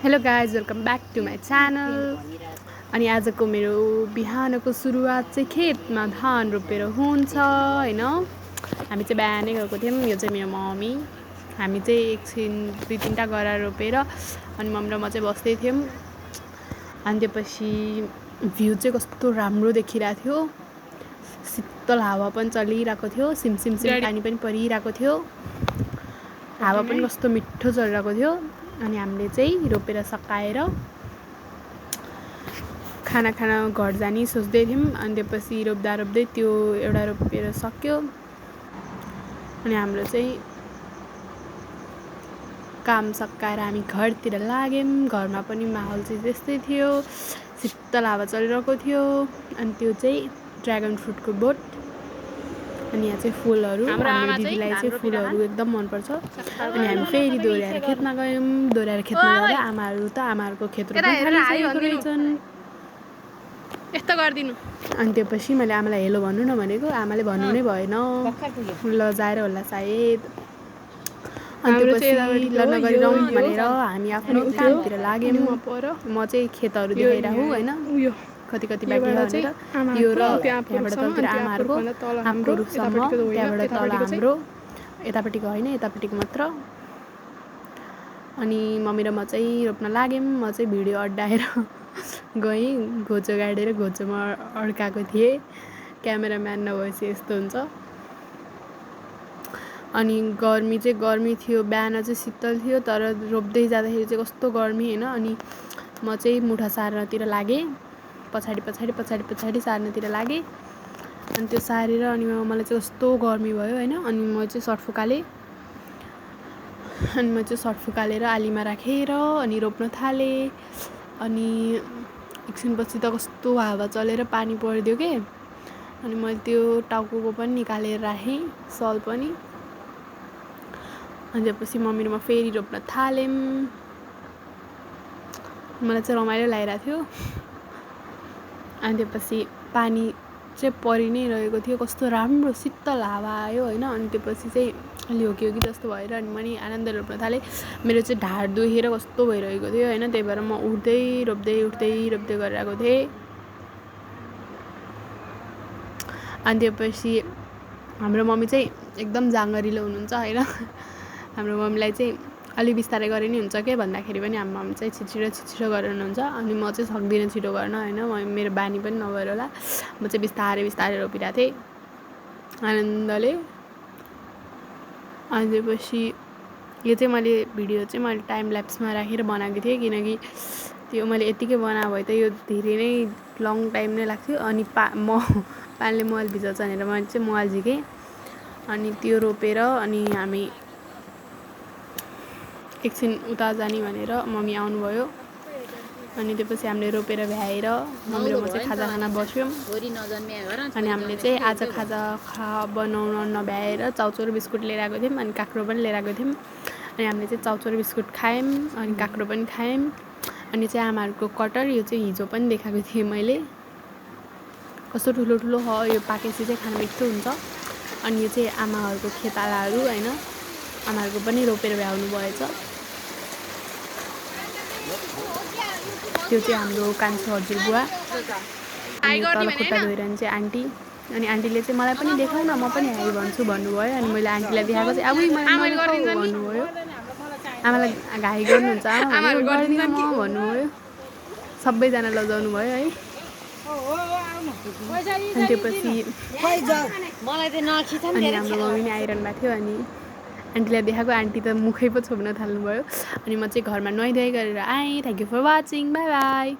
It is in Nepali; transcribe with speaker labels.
Speaker 1: Hello guys, welcome back to my channel. अनि आजको मेरो बिहानको सुरुवात चाहिँ खेतमा धान रोपेर हुन्छ होइन। हामी चाहिँ बिहानै गएको थियौँ। यो चाहिँ मेरो मम्मी। हामी चाहिँ एकछिन 2-3टा गरा रोपेर अनि मम्मी र म चाहिँ बस्दै थियौँ। अनि त्यसपछि भ्यू चाहिँ कस्तो राम्रो देखिरहेको थियो। शीतल हावा पनि चलिरहेको थियो, सिमसिम पानी पनि परिरहेको थियो, हावा पनि कस्तो मिठो चलिरहेको थियो। अनि हामीले चाहिँ रोपेर सकाएर खाना घर जाने सोच्दै थियौँ। अनि त्यसपछि रोप्दै त्यो एउटा रोपेर सक्यो। अनि हाम्रो चाहिँ काम सकाएर हामी घरतिर लाग्यौँ। घरमा पनि माहौल चाहिँ त्यस्तै थियो, शीतल हावा चलिरहेको थियो। अनि त्यो चाहिँ ड्र्यागन फ्रुटको बोट। अनि यहाँ चाहिँ फुलहरू, हाम्रो दिदीलाई चाहिँ फुलहरू एकदम मनपर्छ। अनि हामी फेरि दोहोऱ्याएर खेतमा गयौँ। दोहोऱ्याएर खेतमा गएर आमाहरूको खेत रोप्न थालिसकेको रहेछन्। यस्तो गरिदिनु। अनि त्यसपछि मैले आमालाई हेलो भन्नु न भनेको, आमाले भन्नु नै भएन, लजाएर होला सायद। अनि त्यसपछि ल नगरिरहँ भनेर हामी आफ्नो कामतिर लाग्यौँ। म चाहिँ खेतहरू देखाइरहँ होइन, कति बाँकी छ भनेर। यो र त्यहाँबाट तलतिर आमाहरूको, आमाको रुखसम्म, त्यहाँबाट तल हाम्रो, यतापट्टिको होइन यतापट्टिको मात्र। अनि मम्मी र म चाहिँ रोप्न लाग्यौँ। म चाहिँ भिडियो अड्डाएर गएँ, घोचो गाडेर घोचोमा अड्काएको थिएँ। क्यामेराम्यान नभएपछि यस्तो हुन्छ। अनि गर्मी थियो, बिहान चाहिँ शीतल थियो, तर रोप्दै जाँदाखेरि चाहिँ कस्तो गर्मी होइन। अनि म चाहिँ मुठा सार्नतिर लागेँ, पछाडि सार्नतिर लागेँ। अनि त्यो सारेर अनि मलाई चाहिँ कस्तो गर्मी भयो होइन। अनि म चाहिँ सर्ट फुकालेर आलीमा राखेर अनि रोप्न थालेँ। अनि एकछिनपछि त कस्तो हावा चलेर पानी परिदियो के। अनि मैले त्यो टाउको पनि निकालेर राखेँ, सल पनि। अनि त्यसपछि मम्मी र म फेरि रोप्न थाल्यौँ। मलाई चाहिँ रमाइलो लागिरहेको थियो। अनि त्यसपछि पानी चाहिँ परि नै रहेको थियो, कस्तो राम्रो शीतल हावा आयो होइन। अनि त्यसपछि चाहिँ अलि हो कि जस्तो भएर अनि मैले आनन्द रोप्न थालेँ। मेरो चाहिँ ढाड दुखेर कस्तो भइरहेको थियो होइन। त्यही भएर म उठ्दै रोप्दै गरिरहेको थिएँ। अनि त्यसपछि हाम्रो मम्मी चाहिँ एकदम जाँगरिलो हुनुहुन्छ होइन। हाम्रो मम्मीलाई चाहिँ अलि बिस्तारै गरे नि हुन्छ के भन्दाखेरि पनि हाम्रो मम्मी चाहिँ छिटो गर्नुहुन्छ। अनि म चाहिँ सक्दिनँ छिटो गर्न होइन, मेरो बानी पनि नभएर होला। म चाहिँ बिस्तारै रोपिरहेको थिएँ आनन्दले। अनि त्यसपछि यो चाहिँ भिडियो चाहिँ मैले टाइम ल्याप्समा राखेर बनाएको थिएँ, किनकि त्यो मैले यत्तिकै बनाएको भए त यो धेरै नै लङ टाइम नै लाग्थ्यो। अनि पानीले मल भिजाउँछ भनेर मैले चाहिँ मल झिकेँ। अनि त्यो रोपेर अनि हामी एकछिन उता जाने भनेर मम्मी आउनुभयो। अनि त्यसपछि हामीले रोपेर भ्याएर मम्मी र म चाहिँ खाजा खान बस्यौँ। अनि हामीले चाहिँ आज खाजा बनाउन नभ्याएर चाउचाउ र बिस्कुट लिएर आएको थियौँ। अनि काँक्रो पनि लिएर आएको थियौँ। अनि हामीले चाहिँ चाउचाउ र बिस्कुट खायौँ, अनि काँक्रो पनि खायौँ। अनि चाहिँ आमाहरूको कटर, यो चाहिँ हिजो पनि देखाएको थिएँ मैले, कस्तो ठुलो यो पाकेपछि चाहिँ खान मिठो हुन्छ। अनि यो चाहिँ आमाहरूको खेतालाहरू होइन, आमाहरूको पनि रोपेर भ्याउनु भएछ। त्यो चाहिँ हाम्रो कान्छो हजुरबुवा। अनि तल खुट्टा धोइरहनु चाहिँ आन्टी। अनि आन्टीले चाहिँ मलाई पनि देखाउ न, म पनि हाई भन्छु भन्नुभयो। अनि मैले आन्टीलाई देखाएको चाहिँ अब मलाई भन्नुभयो। आमालाई घाइ गर्नुहुन्छ, आमा गरिदिनु म भन्नुभयो। सबैजना लजाउनु भयो है। अनि त्यसपछि अनि हाम्रो मम्मी नै आइरहनु भएको थियो। अनि आन्टीलाई देखाएको, आन्टी त मुखै पो छोप्न थाल्नुभयो। अनि म चाहिँ घरमा नुहाइधुवाइ गरेर आएँ। Thank you for watching, bye by.